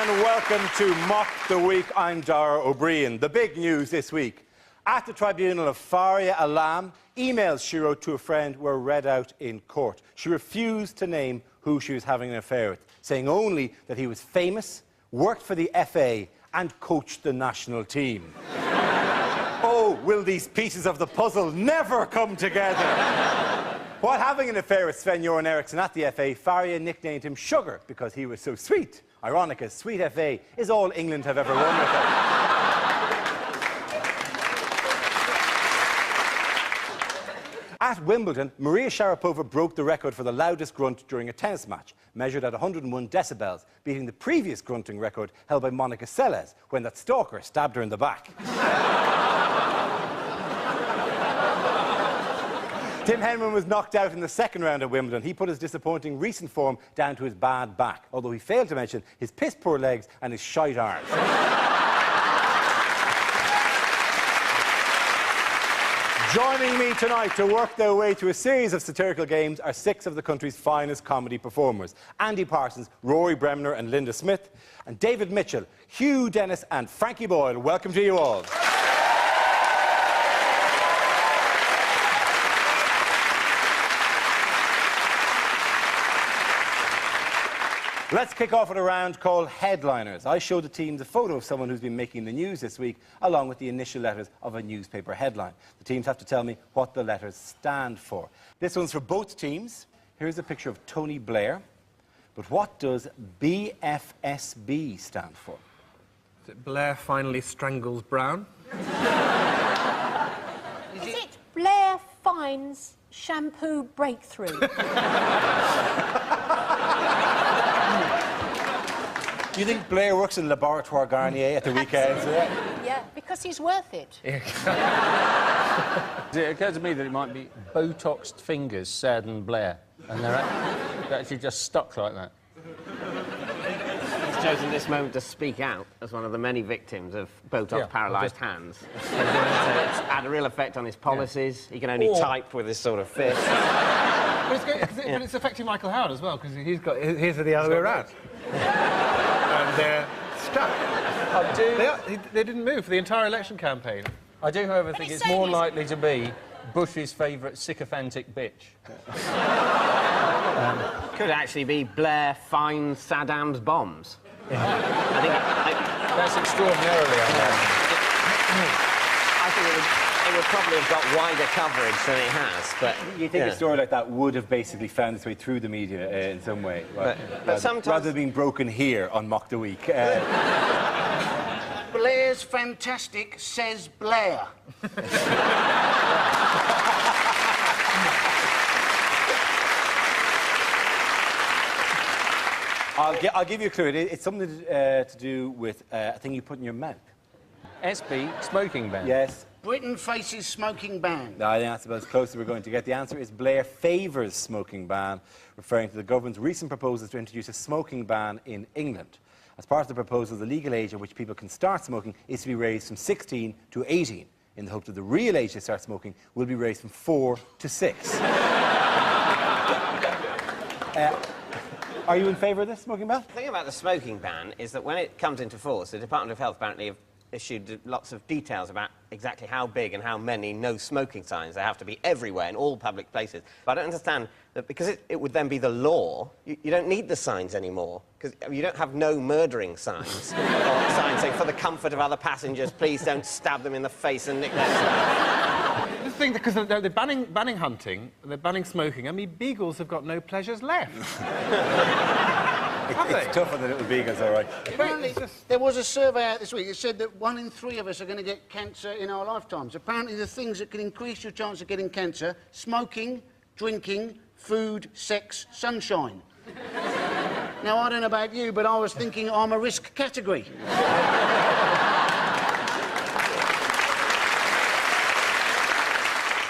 and welcome to Mock the Week. I'm Dara O'Brien. The big news this week. At the tribunal of Faria Alam, emails she wrote to a friend were read out in court. She refused to name who she was having an affair with, saying only that he was famous, worked for the FA and coached the national team. Oh, will these pieces of the puzzle never come together? While having an affair with Sven-Göran Eriksson at the FA, Faria nicknamed him Sugar because he was so sweet. Ironic as Sweet FA is all England have ever won with her. At Wimbledon, Maria Sharapova broke the record for the loudest grunt during a tennis match, measured at 101 decibels, beating the previous grunting record held by Monica Seles when that stalker stabbed her in the back. Tim Henman was knocked out in the second round at Wimbledon. He put his disappointing recent form down to his bad back, although he failed to mention his piss-poor legs and his shite arms. Joining me tonight to work their way through a series of satirical games are 6 of the country's finest comedy performers. Andy Parsons, Rory Bremner and Linda Smith, and David Mitchell, Hugh Dennis and Frankie Boyle. Welcome to you all. Let's kick off with a round called Headliners. I showed the teams a photo of someone who's been making the news this week, along with the initial letters of a newspaper headline. The teams have to tell me what the letters stand for. This one's for both teams. Here's a picture of Tony Blair. But what does BFSB stand for? Is it Blair finally strangles Brown? Is it Blair finds shampoo breakthrough? Do you think Blair works in Laboratoire Garnier at the weekends? Yeah, because he's worth it. It occurred to me that it might be Botoxed fingers sadden Blair, and they're actually just stuck like that. He's chosen this moment to speak out as one of the many victims of Botox-paralysed hands. So it's had a real effect on his policies. He can only type with his sort of fist. But it's affecting Michael Howard as well, because he's got his are the other way around. And they're stuck. They didn't move for the entire election campaign. I do, however, think it's more likely to be Bush's favourite sycophantic bitch. Could actually be Blair finds Saddam's bombs. That's extraordinarily I think it would probably have got wider coverage than it has, but... You think a story like that would have basically found its way through the media in some way, right? But sometimes... Rather than being broken here on Mock the Week. Blair's fantastic, says Blair. I'll give you a clue. It's something to do with a thing you put in your mouth. SB, smoking ban. Yes. Britain faces smoking ban. No, I think that's about as close as we're going to get. The answer is Blair favours smoking ban, referring to the government's recent proposals to introduce a smoking ban in England. As part of the proposal, the legal age at which people can start smoking is to be raised from 16 to 18, in the hope that the real age to start smoking will be raised from 4 to 6. Are you in favour of this smoking ban? The thing about the smoking ban is that when it comes into force, the Department of Health apparently have issued lots of details about exactly how big and how many no smoking signs there have to be everywhere in all public places. But I don't understand that because it would then be the law, you don't need the signs anymore, because you don't have no murdering signs or signs saying for the comfort of other passengers, please don't stab them in the face and nick their stuff. This thing, because they're banning hunting, they're banning smoking. I mean, beagles have got no pleasures left. It's tough on the little beagles, all right. Apparently, there was a survey out this week that said that 1 in 3 of us are going to get cancer in our lifetimes. Apparently, the things that can increase your chance of getting cancer: smoking, drinking, food, sex, sunshine. Now, I don't know about you, but I was thinking I'm a risk category.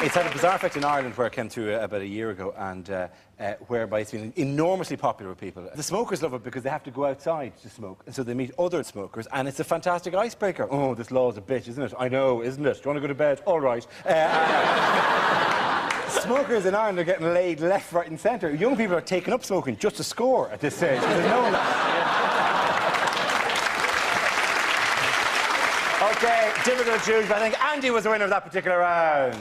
It's had a bizarre effect in Ireland, where it came through about a year ago, and whereby it's been enormously popular with people. The smokers love it because they have to go outside to smoke, and so they meet other smokers, and it's a fantastic icebreaker. Oh, this law's a bitch, isn't it? I know, isn't it? Do you want to go to bed? All right. Smokers in Ireland are getting laid left, right and centre. Young people are taking up smoking just to score at this stage. There's no... OK, difficult to choose, but I think Andy was the winner of that particular round.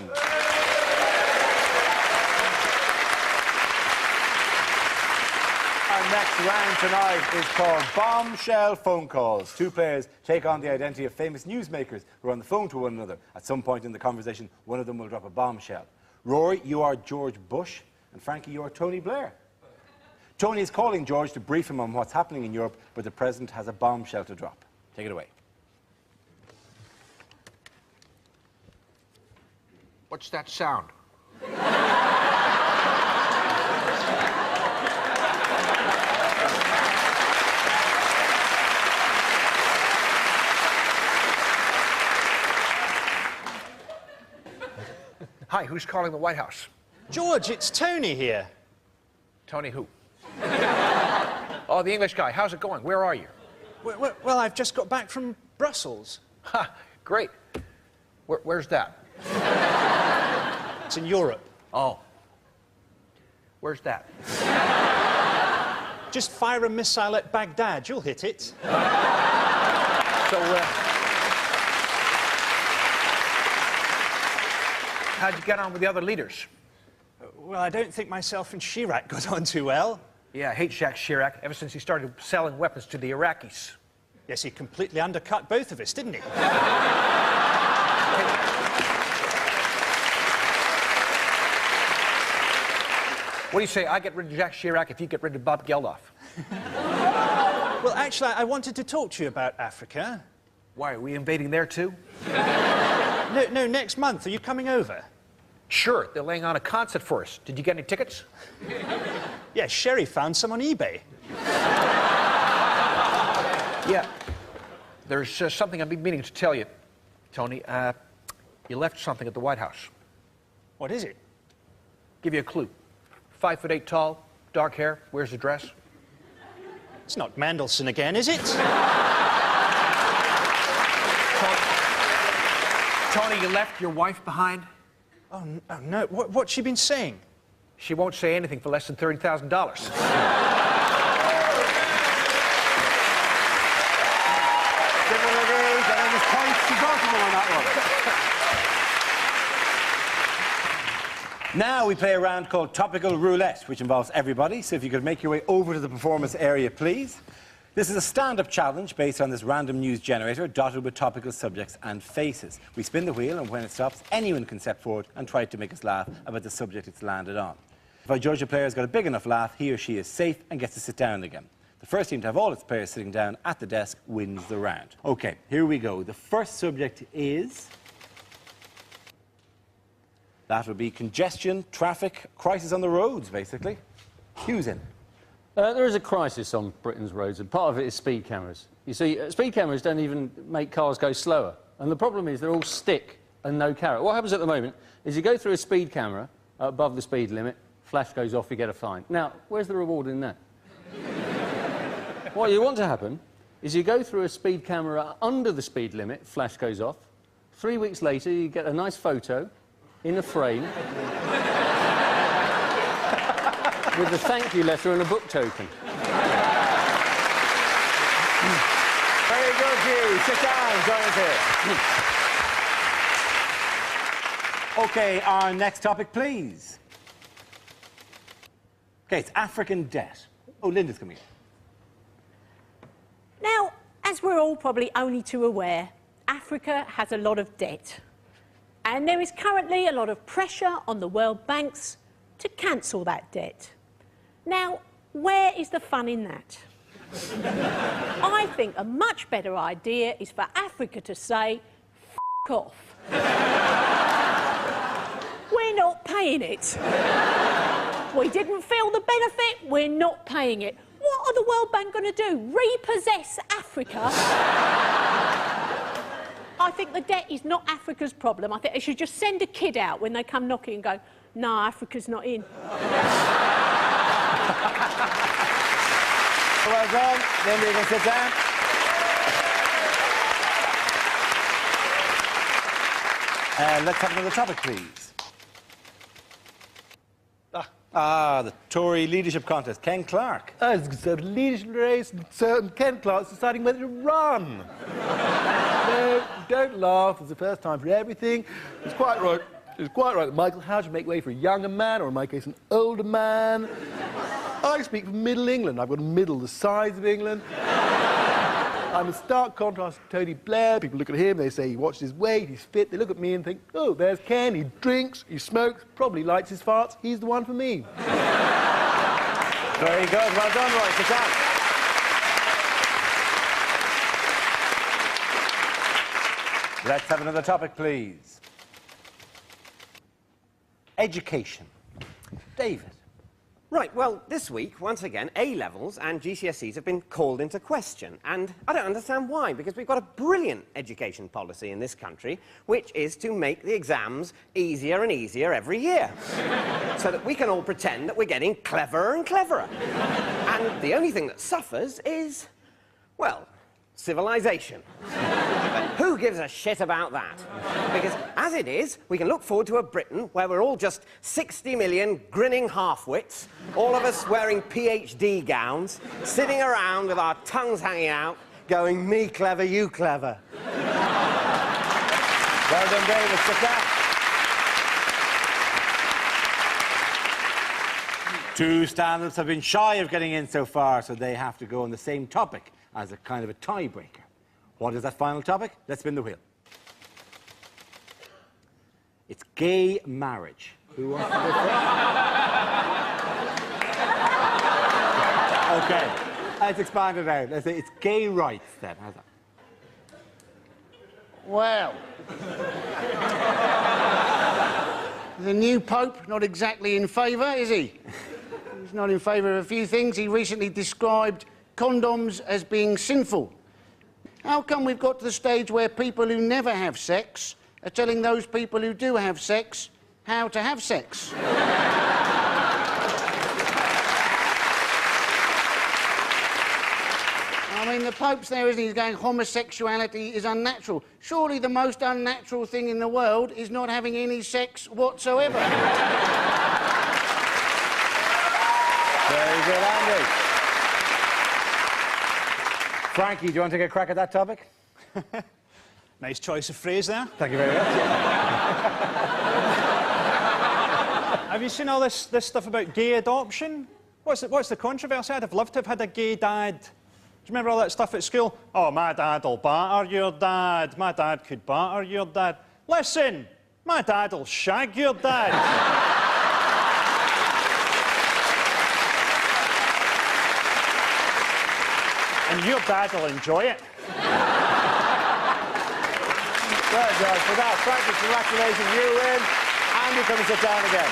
Our next round tonight is called Bombshell Phone Calls. Two players take on the identity of famous newsmakers who are on the phone to one another. At some point in the conversation, one of them will drop a bombshell. Rory, you are George Bush, and Frankie, you are Tony Blair. Tony is calling George to brief him on what's happening in Europe, but the President has a bombshell to drop. Take it away. What's that sound? Hi, who's calling the White House? George, it's Tony here. Tony who? Oh, the English guy. How's it going? Where are you? Well, I've just got back from Brussels. Ha, great. Where's that? It's in Europe. Oh. Where's that? Just fire a missile at Baghdad. You'll hit it. So, how'd you get on with the other leaders? Well, I don't think myself and Chirac got on too well. Yeah, I hate Jacques Chirac ever since he started selling weapons to the Iraqis. Yes, he completely undercut both of us, didn't he? What do you say? I get rid of Jacques Chirac if you get rid of Bob Geldof. Well, actually, I wanted to talk to you about Africa. Why, are we invading there too? No, next month. Are you coming over? Sure, they're laying on a concert for us. Did you get any tickets? Yeah, Sherry found some on eBay. Yeah. There's something I've been meaning to tell you, Tony. You left something at the White House. What is it? Give you a clue. 5'8" tall, dark hair, wears a dress. It's not Mandelson again, is it? Tony, you left your wife behind? Oh, no. What's she been saying? She won't say anything for less than $30,000. Now we play a round called Topical Roulette, which involves everybody. So if you could make your way over to the performance area, please. This is a stand-up challenge based on this random news generator dotted with topical subjects and faces. We spin the wheel, and when it stops, anyone can step forward and try to make us laugh about the subject it's landed on. If I judge a player's got a big enough laugh, he or she is safe and gets to sit down again. The first team to have all its players sitting down at the desk wins the round. OK, here we go. The first subject is... that would be congestion, traffic, crisis on the roads, basically. Who's in? There is a crisis on Britain's roads, and part of it is speed cameras. You see, speed cameras don't even make cars go slower. And the problem is they're all stick and no carrot. What happens at the moment is you go through a speed camera above the speed limit, flash goes off, you get a fine. Now, where's the reward in that? What you want to happen is you go through a speed camera under the speed limit, flash goes off. 3 weeks later, you get a nice photo in a frame with a thank you letter and a book token. Very good, Hugh. Sit down, join us here. OK, our next topic, please. OK, it's African debt. Oh, Linda's coming in. Now, as we're all probably only too aware, Africa has a lot of debt. And there is currently a lot of pressure on the world banks to cancel that debt. Now, where is the fun in that? I think a much better idea is for Africa to say, F*** off. We're not paying it. We didn't feel the benefit, we're not paying it. What are the World Bank going to do? Repossess Africa? I think the debt is not Africa's problem. I think they should just send a kid out when they come knocking and go, no, Africa's not in. Well done. Linda, you can sit down. Let's have another topic, please. Ah, the Tory leadership contest. Ken Clarke. It's a leadership race, and Ken Clarke's deciding whether to run. No, don't laugh. It's the first time for everything. It's quite right. It's quite right that Michael Howard should make way for a younger man, or in my case, an older man. I speak for Middle England. I've got a middle the size of England. I'm a stark contrast to Tony Blair. People look at him, they say he watches his weight, he's fit. They look at me and think, oh, there's Ken, he drinks, he smokes, probably lights his farts. He's the one for me. Very good. Well done, Roy. Sit down. Let's have another topic, please. Education. David. Right, well, this week, once again, A-levels and GCSEs have been called into question. And I don't understand why, because we've got a brilliant education policy in this country, which is to make the exams easier and easier every year. So that we can all pretend that we're getting cleverer and cleverer. And the only thing that suffers is, well, civilization. But who gives a shit about that? Because as it is, we can look forward to a Britain where we're all just 60 million grinning half-wits, all of us wearing PhD gowns, sitting around with our tongues hanging out, going, me clever, you clever. Well done, David. Sit down. Two stand-ups have been shy of getting in so far, so they have to go on the same topic as a kind of a tiebreaker. What is that final topic? Let's spin the wheel. It's gay marriage. Who wants to go first? OK, let's expand it out. Let's say it's gay rights, then. How's that? Well. The new Pope, not exactly in favour, is he? He's not in favour of a few things. He recently described condoms as being sinful. How come we've got to the stage where people who never have sex are telling those people who do have sex how to have sex? I mean, the Pope's there, isn't he? He's going, homosexuality is unnatural. Surely the most unnatural thing in the world is not having any sex whatsoever. Very good, Andy. Frankie, do you want to take a crack at that topic? Nice choice of phrase there. Thank you very much. Have you seen all this stuff about gay adoption? What's the controversy? I'd have loved to have had a gay dad. Do you remember all that stuff at school? Oh, my dad'll batter your dad. My dad could batter your dad. Listen, my dad'll shag your dad. And your dad will enjoy it. Well done for that. Frankie, congratulations, you win. And you come and sit down again.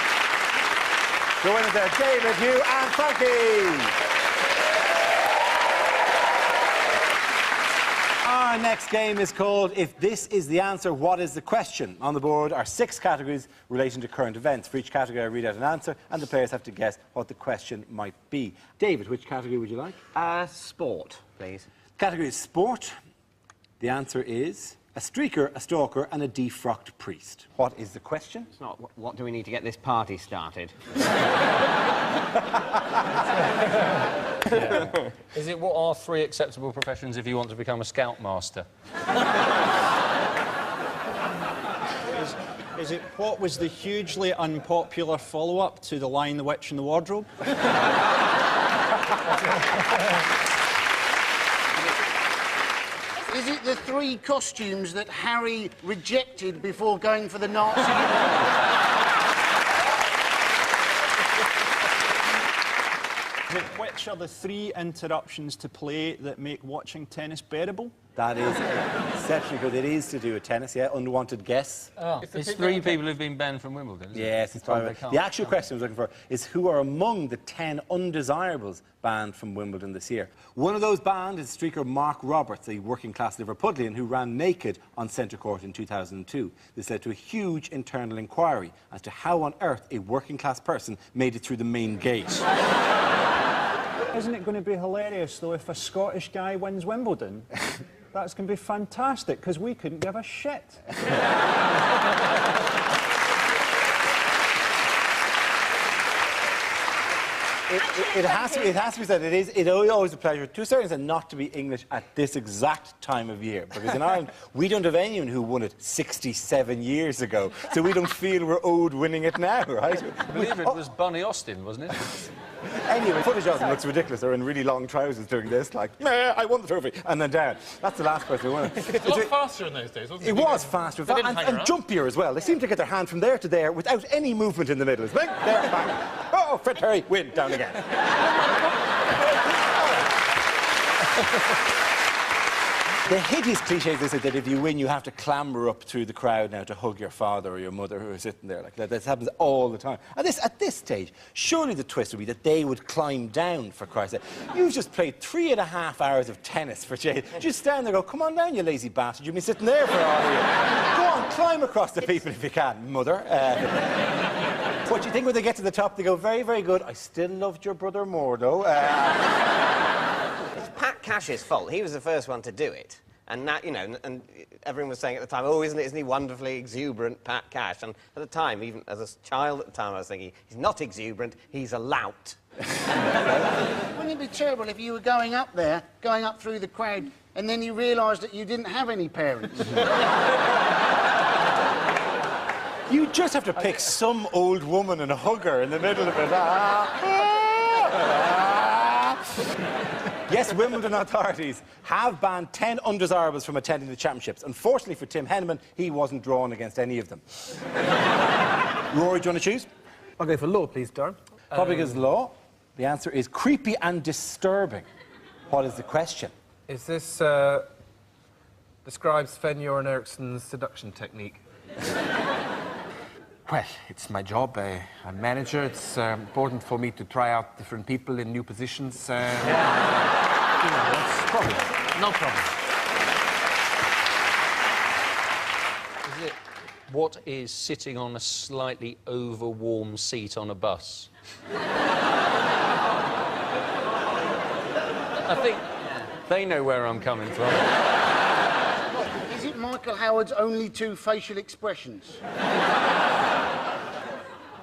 The winners are David, Hugh and Frankie. Our next game is called If This Is the Answer, What Is the Question? On the board are 6 categories relating to current events. For each category, I read out an answer, and the players have to guess what the question might be. David, which category would you like? Sport, please. Category is sport. The answer is a streaker, a stalker, and a defrocked priest. What is the question? It's not, what do we need to get this party started? Is it what are 3 acceptable professions if you want to become a scoutmaster? Is it what was the hugely unpopular follow-up to The Lion, the Witch and the Wardrobe? Is it the 3 costumes that Harry rejected before going for the Nazi? Which are the 3 interruptions to play that make watching tennis bearable? That is exceptionally good. It is to do with tennis, yeah. Unwanted guess. Oh, it's 3 people who've been banned from Wimbledon, isn't yes, it? it's probably right. The actual question I was looking for is who are among the 10 undesirables banned from Wimbledon this year. One of those banned is streaker Mark Roberts, a working-class Liverpudlian who ran naked on centre court in 2002. This led to a huge internal inquiry as to how on earth a working-class person made it through the main gate. Isn't it going to be hilarious, though, if a Scottish guy wins Wimbledon? That's going to be fantastic, because we couldn't give a shit. it has to be said, it is always a pleasure, to a certain extent, not to be English at this exact time of year. Because in Ireland, we don't have anyone who won it 67 years ago, so we don't feel we're owed winning it now, right? I believe it was Bonnie Austin, wasn't it? Anyway, footage of them looks ridiculous. They're in really long trousers doing this, like, meh, I won the trophy, and then down. That's the last person who won it. It's a lot faster in those days, wasn't it? It was faster, and jumpier as well. They seem to get their hand from there to there without any movement in the middle. It's bang, there, bang. Oh, Fred Perry, win, down again. The hideous cliché is that if you win, you have to clamber up through the crowd now to hug your father or your mother who are sitting there like that. This happens all the time. At this stage, surely the twist would be that they would climb down, for Christ's sake. You've just played 3.5 hours of tennis for Jay. Just stand there and go, come on down, you lazy bastard. You've been sitting there for all of you. Go on, climb across the people if you can, mother. What do you think when they get to the top? They go, very, very good. I still loved your brother more, though. It's Pat Cash's fault. He was the first one to do it. And that, you know, and everyone was saying at the time, oh, isn't he wonderfully exuberant, Pat Cash? And at the time, even as a child at the time, I was thinking, he's not exuberant, he's a lout. Wouldn't it be terrible if you were going up there, going up through the crowd, and then you realised that you didn't have any parents? You just have to pick some old woman and hug her in the middle of it. Yes, Wimbledon authorities have banned 10 undesirables from attending the championships. Unfortunately for Tim Henneman, he wasn't drawn against any of them. Rory, do you want to choose? I'll go for law, please, Darren. Public is law. The answer is creepy and disturbing. What is the question? Is this describes Sven-Göran Eriksson's seduction technique? Well, it's my job. I'm manager. It's important for me to try out different people in new positions. You know, that's problem. No problem. Is it what is sitting on a slightly over-warm seat on a bus? I think they know where I'm coming from. Is it Michael Howard's only 2 facial expressions?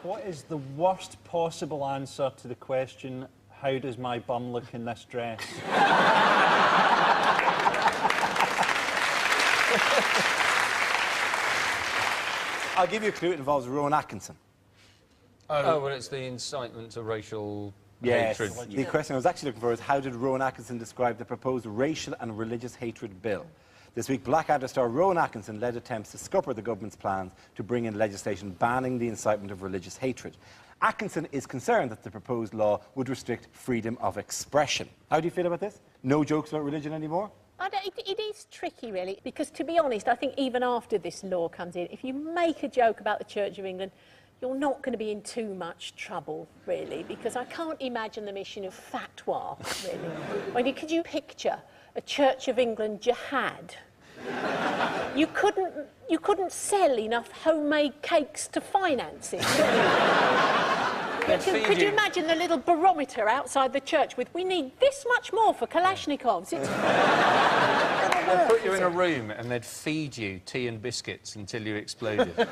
What is the worst possible answer to the question, how does my bum look in this dress? I'll give you a clue. It involves Rowan Atkinson. Oh, well, it's the incitement to racial Yes. hatred. The question I was actually looking for is how did Rowan Atkinson describe the proposed racial and religious hatred bill? This week, Blackadder star Rowan Atkinson led attempts to scupper the government's plans to bring in legislation banning the incitement of religious hatred. Atkinson is concerned that the proposed law would restrict freedom of expression. How do you feel about this? No jokes about religion anymore? It is tricky, really, because, to be honest, I think even after this law comes in, if you make a joke about the Church of England, you're not going to be in too much trouble, really, because I can't imagine them issuing a fatwa, really. I mean, could you picture a Church of England jihad? You couldn't sell enough homemade cakes to finance it, could you imagine the little barometer outside the church with, we need this much more for Kalashnikovs? They'd put you in a room and they'd feed you tea and biscuits until you exploded. There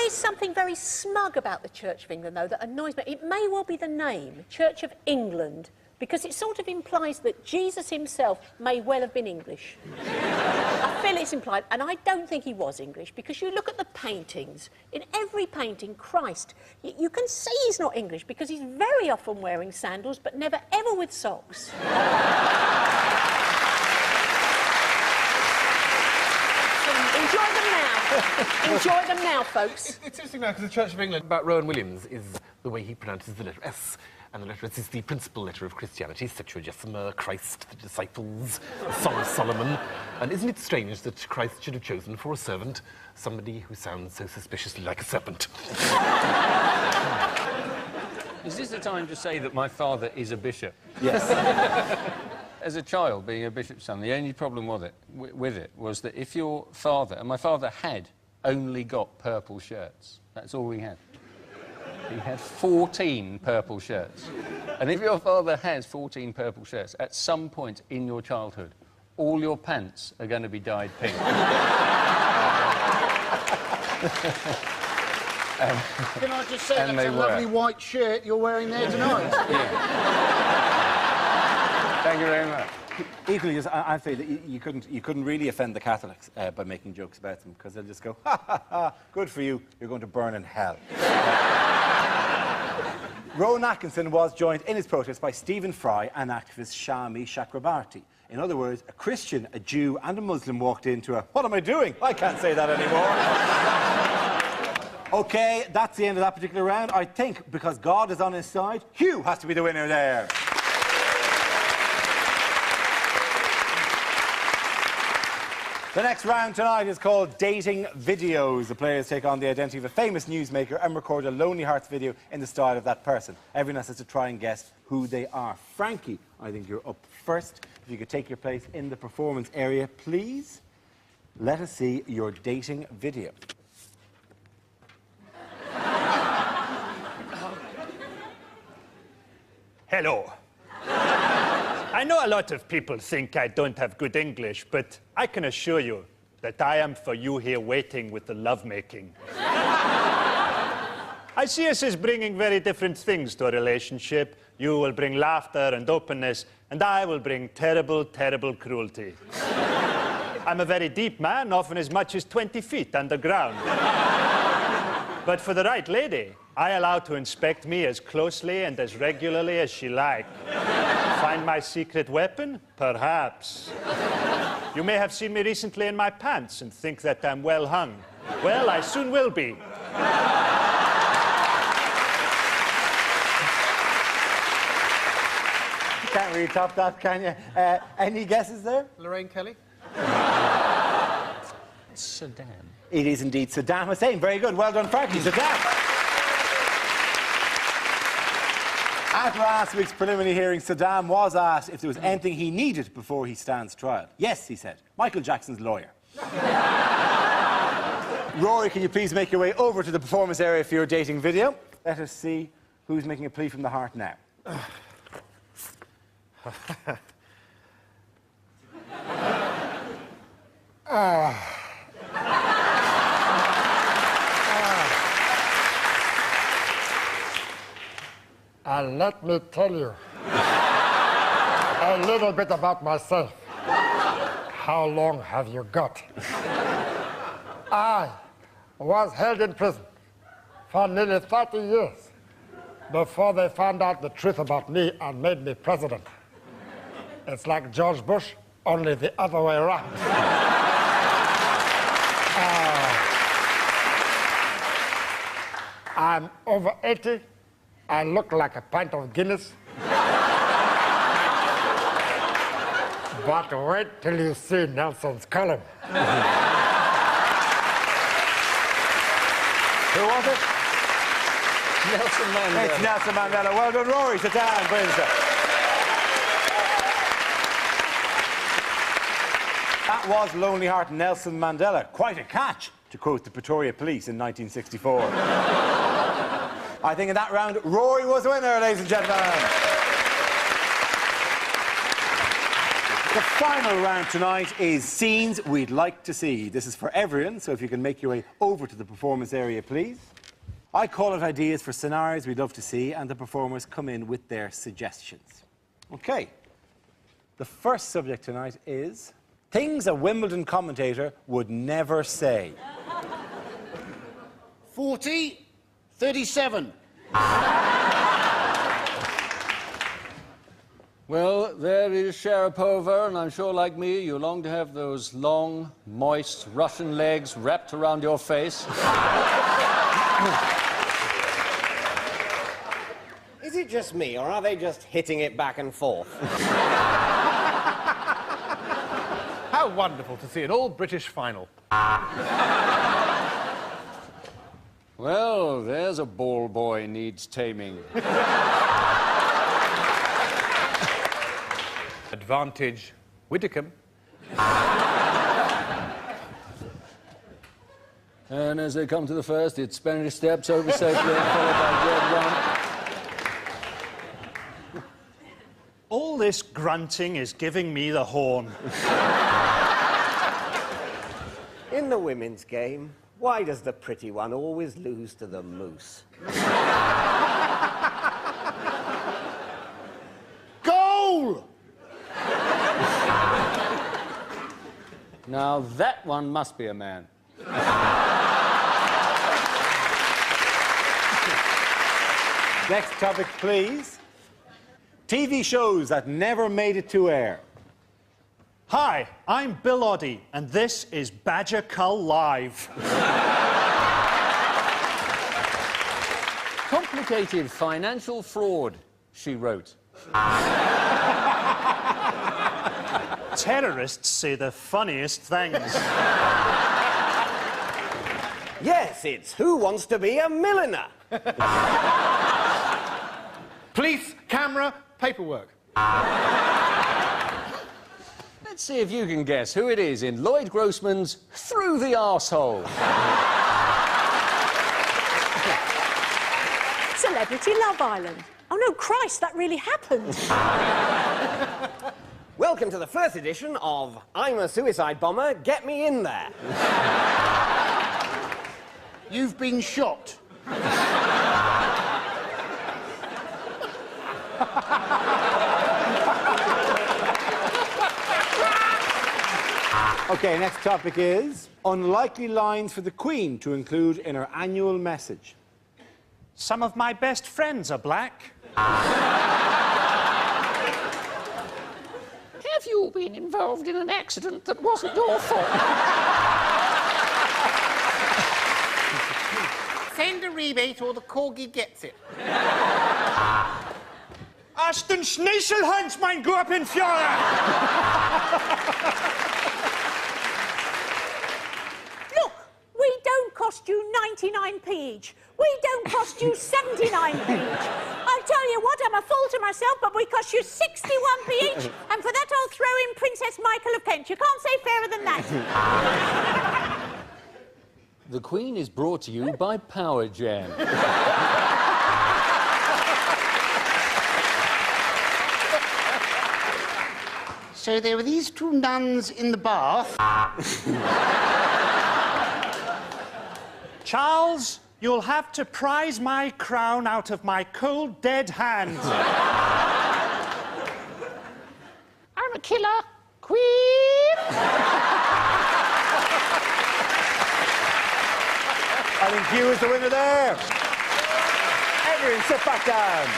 is something very smug about the Church of England, though, that annoys me. It may well be the name, Church of England, because it sort of implies that Jesus himself may well have been English. I feel it's implied, and I don't think he was English, because you look at the paintings. In every painting, Christ, you can see he's not English, because he's very often wearing sandals, but never ever with socks. Enjoy them now. Enjoy them now, folks. It's interesting now, because the Church of England about Rowan Williams is the way he pronounces the letter S. And the letter S is the principal letter of Christianity, Septuagesima, Christ, the disciples, Song of Solomon. And isn't it strange that Christ should have chosen for a servant somebody who sounds so suspiciously like a serpent? Is this the time to say that my father is a bishop? Yes. As a child, being a bishop's son, the only problem with it was that if your father, and my father had only got purple shirts, that's all he had. He had 14 purple shirts. And if your father has 14 purple shirts, at some point in your childhood, all your pants are going to be dyed pink. Can I just say and that's they a were. lovely white shirt you're wearing there tonight? Thank you very much. Equally, I feel that you couldn't really offend the Catholics by making jokes about them, because they'll just go, ha, ha, ha, good for you, you're going to burn in hell. Rowan Atkinson was joined in his protest by Stephen Fry and activist Shami Chakrabarti. In other words, a Christian, a Jew and a Muslim walked into a, what am I doing? I can't say that anymore. OK, that's the end of that particular round. I think, because God is on his side, Hugh has to be the winner there. The next round tonight is called Dating Videos. The players take on the identity of a famous newsmaker and record a Lonely Hearts video in the style of that person. Everyone has to try and guess who they are. Frankie, I think you're up first. If you could take your place in the performance area, please. Let us see your dating video. Hello. I know a lot of people think I don't have good English, but I can assure you that I am for you here waiting with the lovemaking. I see us as bringing very different things to a relationship. You will bring laughter and openness, and I will bring terrible, terrible cruelty. I'm a very deep man, often as much as 20 feet underground. But for the right lady, I allow to inspect me as closely and as regularly as she like. Find my secret weapon? Perhaps. You may have seen me recently in my pants and think that I'm well hung. Well, I soon will be. You can't really top that, can you? Any guesses there? Lorraine Kelly? Saddam. It is indeed Saddam Hussein. Very good. Well done, Frankie. Saddam. At last week's preliminary hearing, Saddam was asked if there was anything he needed before he stands trial. Yes, he said. Michael Jackson's lawyer. Rory, can you please make your way over to the performance area for your dating video? Let us see who's making a plea from the heart now. And let me tell you a little bit about myself. How long have you got? I was held in prison for nearly 30 years before they found out the truth about me and made me president. It's like George Bush, only the other way around. I'm over 80. I look like a pint of Guinness. But wait till you see Nelson's column. Who was it? Nelson Mandela. It's Nelson Mandela. Well done, Rory. Sit down, please. That was Lonely Heart Nelson Mandela. Quite a catch, to quote the Pretoria Police in 1964. I think in that round, Rory was the winner, ladies and gentlemen. The final round tonight is Scenes We'd Like to See. This is for everyone, so if you can make your way over to the performance area, please. I call it ideas for scenarios we'd love to see, and the performers come in with their suggestions. OK. The first subject tonight is things a Wimbledon commentator would never say. 40, 37. Well, there is Sharapova, and I'm sure, like me, you long to have those long, moist Russian legs wrapped around your face. Is it just me, or are they just hitting it back and forth? How wonderful to see an all-British final. Well, there's a ball boy needs taming. Advantage Widdicombe. And as they come to the first, it's Spanish steps over safely, followed by red one. All this grunting is giving me the horn. In the women's game, Why does the pretty one always lose to the moose? Goal! Now, that one must be a man. Next topic, please. TV shows that never made it to air. Hi, I'm Bill Oddie, and this is Badger Cull Live. Complicated financial fraud, she wrote. Terrorists say the funniest things. Yes, it's Who Wants to Be a Milliner? Police, camera, paperwork. Let's see if you can guess who it is in Lloyd Grossman's Through the Arsehole. Celebrity Love Island. Oh no, Christ, that really happened. Welcome to the first edition of I'm a Suicide Bomber, Get Me In There. You've been shot. OK, next topic is unlikely lines for the Queen to include in her annual message. Some of my best friends are black. Have you been involved in an accident that wasn't your fault? Send a rebate or the corgi gets it. Aus den Schneeselhunds, mein Gurpenführer! Look, we don't cost you 99p each. We don't cost you 79p each. I'll tell you what, I'm a fool to myself, but we cost you 61p each, and for that I'll throw in Princess Michael of Kent. You can't say fairer than that. The Queen is brought to you by Power Jam. So there were these two nuns in the bath. Charles, you'll have to prise my crown out of my cold, dead hand. I'm a killer. Queen! I think Hugh is the winner there. Everyone, sit back down.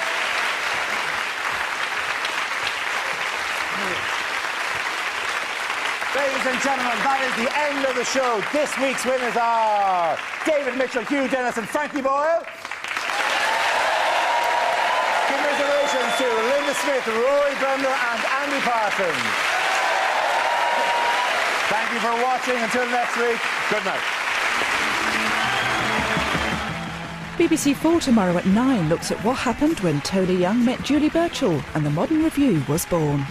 Ladies and gentlemen, that is the end of the show. This week's winners are David Mitchell, Hugh Dennis and Frankie Boyle. Commiserations to Linda Smith, Rory Bremner and Andy Parsons. Thank you for watching. Until next week, good night. BBC4 tomorrow at 9 looks at what happened when Tony Young met Julie Burchill and the modern review was born.